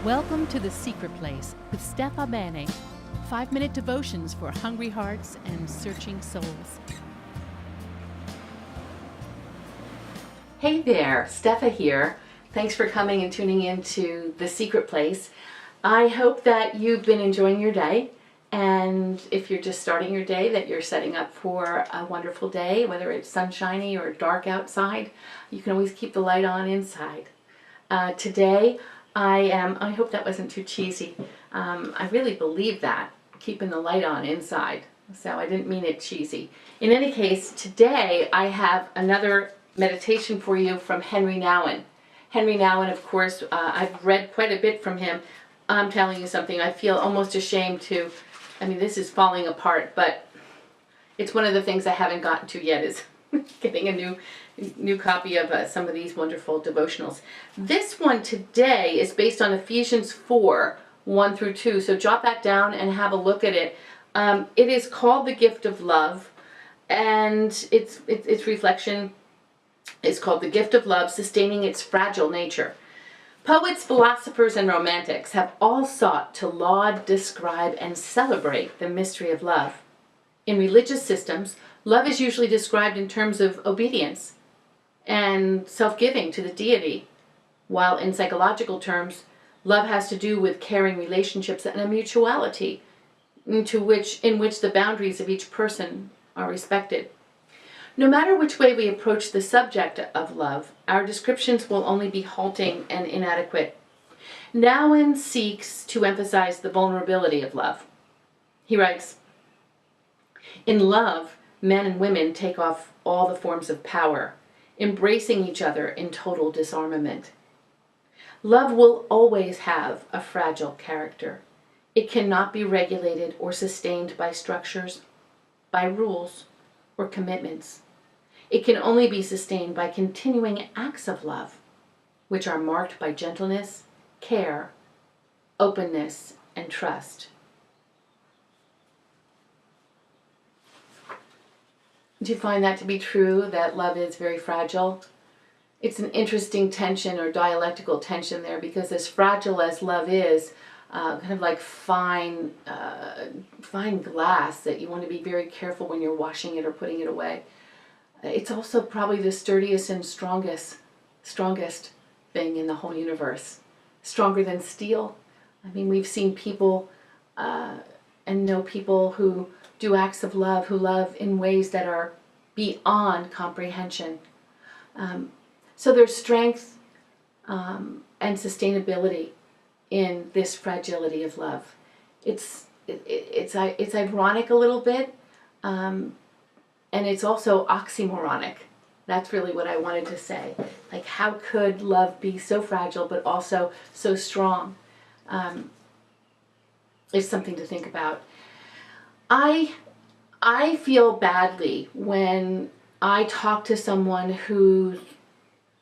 Welcome to The Secret Place with Bennett. 5-minute devotions for hungry hearts and searching souls. Hey there, Steffa here. Thanks for coming and tuning in to The Secret Place. I hope that you've been enjoying your day, and if you're just starting your day, that you're setting up for a wonderful day, whether it's sunshiny or dark outside. You can always keep the light on inside. Today, I hope that wasn't too cheesy. I really believe that, keeping the light on inside. So I didn't mean it cheesy. In any case, today I have another meditation for you from Henry Nouwen. Henry Nouwen, of course, I've read quite a bit from him. I'm telling you something, I feel almost ashamed to, this is falling apart, but it's one of the things I haven't gotten to yet is getting a new copy of some of these wonderful devotionals. This one today is based on Ephesians 4, 1 through 2. So jot that down and have a look at it. It is called The Gift of Love, and its reflection is called The Gift of Love, Sustaining Its Fragile Nature. Poets, philosophers, and romantics have all sought to laud, describe, and celebrate the mystery of love. In religious systems, love is usually described in terms of obedience and self-giving to the deity, while in psychological terms, love has to do with caring relationships and a mutuality in which the boundaries of each person are respected. No matter which way we approach the subject of love, our descriptions will only be halting and inadequate. Nouwen seeks to emphasize the vulnerability of love. He writes, "In love, men and women take off all the forms of power, embracing each other in total disarmament. Love will always have a fragile character. It cannot be regulated or sustained by structures, by rules, or commitments. It can only be sustained by continuing acts of love, which are marked by gentleness, care, openness, and trust." Do you find that to be true, that love is very fragile? It's an interesting tension or dialectical tension there, because as fragile as love is, kind of like fine glass that you want to be very careful when you're washing it or putting it away, it's also probably the sturdiest and strongest thing in the whole universe. Stronger than steel. We've seen people and know people who do acts of love, who love in ways that are beyond comprehension. So there's strength and sustainability in this fragility of love. It's ironic a little bit, and it's also oxymoronic. That's really what I wanted to say. Like, how could love be so fragile but also so strong? It's something to think about. I feel badly when I talk to someone whose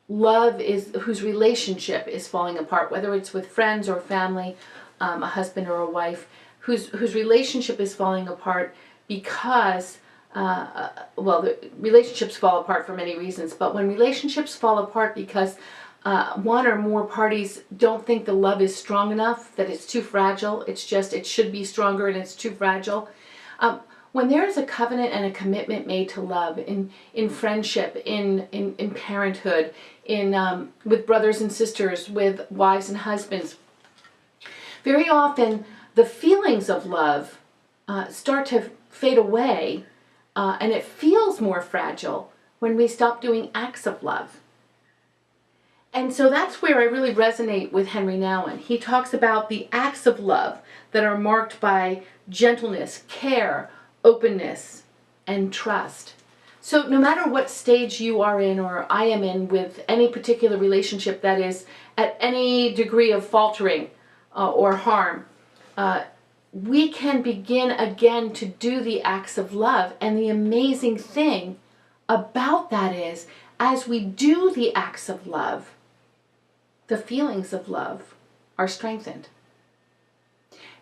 relationship is falling apart, whether it's with friends or family, a husband or a wife, whose relationship is falling apart because, the relationships fall apart for many reasons, but when relationships fall apart because one or more parties don't think the love is strong enough, that it's too fragile, it should be stronger and it's too fragile. When there is a covenant and a commitment made to love in friendship, in parenthood, with brothers and sisters, with wives and husbands, very often the feelings of love start to fade away, and it feels more fragile when we stop doing acts of love. And so that's where I really resonate with Henry Nouwen. He talks about the acts of love that are marked by gentleness, care, openness, and trust. So no matter what stage you are in or I am in with any particular relationship that is at any degree of faltering or harm, we can begin again to do the acts of love. And the amazing thing about that is, as we do the acts of love, the feelings of love are strengthened.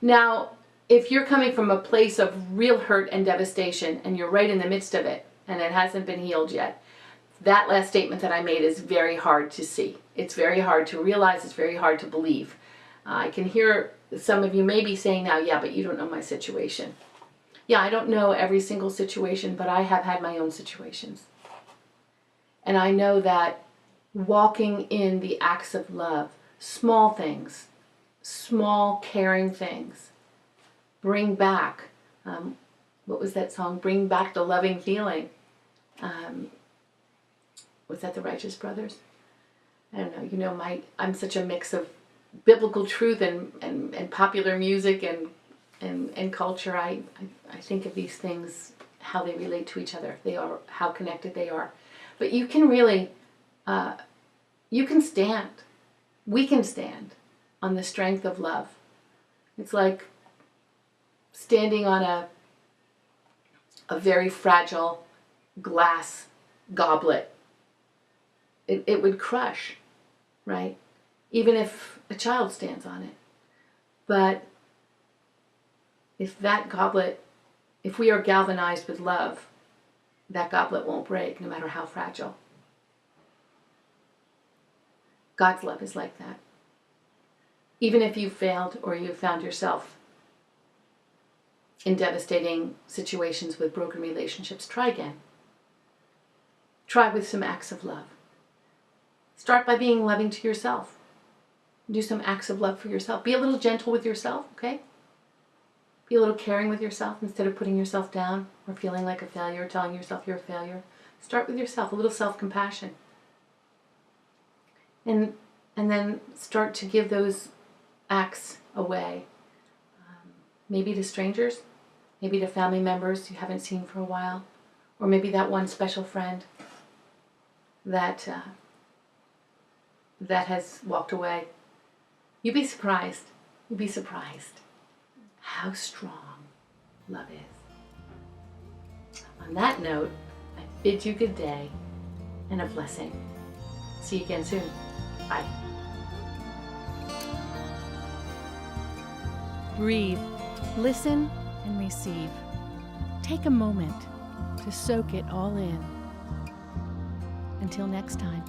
Now, if you're coming from a place of real hurt and devastation and you're right in the midst of it and it hasn't been healed yet, that last statement that I made is very hard to see. It's very hard to realize. It's very hard to believe. I can hear some of you may be saying now, yeah, but you don't know my situation. Yeah, I don't know every single situation, but I have had my own situations. And I know that walking in the acts of love, small things, small caring things, bring back, what was that song? Bring back the loving feeling. Was that the Righteous Brothers? I don't know. You know, I'm such a mix of biblical truth and popular music and culture. I think of these things, how they relate to each other. They are, how connected they are. But you can really, you can stand. We can stand on the strength of love. It's like standing on a very fragile glass goblet. It would crush, right? Even if a child stands on it. But if that goblet, if we are galvanized with love, that goblet won't break, no matter how fragile. God's love is like that. Even if you've failed or you've found yourself in devastating situations with broken relationships, try again. Try with some acts of love. Start by being loving to yourself. Do some acts of love for yourself. Be a little gentle with yourself, okay? Be a little caring with yourself instead of putting yourself down or feeling like a failure, telling yourself you're a failure. Start with yourself, a little self-compassion. And then start to give those acts away. Maybe to strangers, maybe to family members you haven't seen for a while, or maybe that one special friend that has walked away. You'd be surprised how strong love is. On that note, I bid you good day and a blessing. See you again soon. Bye. Breathe, listen, and receive. Take a moment to soak it all in. Until next time.